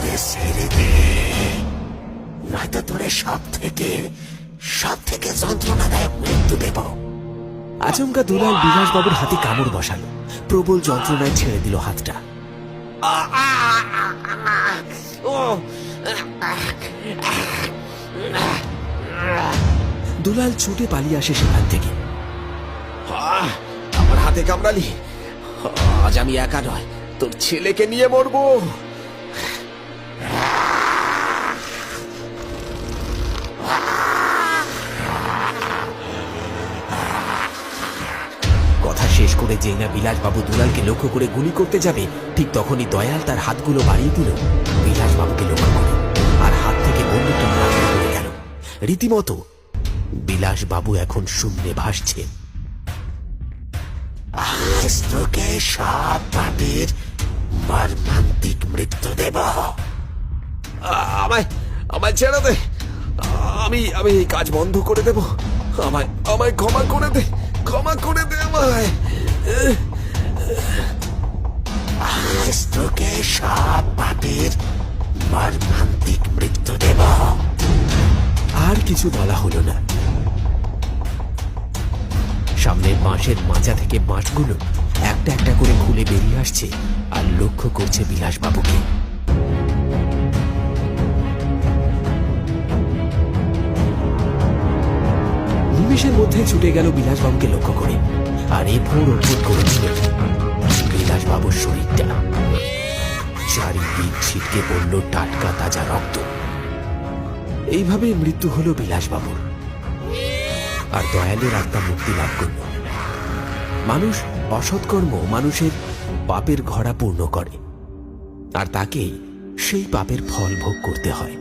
আমাকে ছেড়ে দে, নয়তো তোরে সব থেকে যন্ত্রণাদায়ক মৃত্যু দেব। আচমকা দুলাল বিলাসবাবুর হাতে কামড় বসালো। প্রবল যন্ত্রণায় ছেড়ে দিল হাতটা। দুলাল ছুটে পালিয়ে আসে সেখান থেকে। আমার হাতে কামড়ালি, আজ আমি একা নয়, তোর ছেলেকে নিয়ে মরবো। কথা শেষ করে যেই না বিলাসবাবু দুলালকে লক্ষ্য করে গুলি করতে যাবে, ঠিক তখনই দয়াল তার হাতগুলো বাড়িয়ে দিল বিলাসবাবুকে লক্ষ্য করে, আর হাত থেকে বন্দুকটা মাটিতে পড়ে গেল। রীতিমতো বিলাসবাবু এখন শূন্যে ভাসছে। আজ তোকে সব পাপের মর্মান্তিক মৃত্যু দেব। আমায় ছেড়ে দে, আমি এই কাজ বন্ধ করে দেব। আমায় ক্ষমা করে দে, আমায়। আজ তোকে সব পাপের মর্মান্তিক মৃত্যু দেব। আর কিছু বলা হলো না। সামনের বাঁশের মাচা থেকে বাঁশগুলো একটা একটা করে খুলে বেরিয়ে আসছে আর লক্ষ্য করছে বিলাসবাবুকে। নিমেষের মধ্যে ছুটে গেল বিলাসবাবুকে লক্ষ্য করে, আর এফোড় ওফোড় করে দিল বিলাসবাবুর শরীরটা। চারিদিক ছিটকে পড়ল টাটকা তাজা রক্ত। এইভাবে মৃত্যু হলো বিলাসবাবুর, আর দয়ালের আত্মা মুক্তি লাভ করল। মানুষ অসৎকর্ম মানুষের পাপের ঘড়া পূর্ণ করে, আর তাকেই সেই পাপের ফল ভোগ করতে হয়।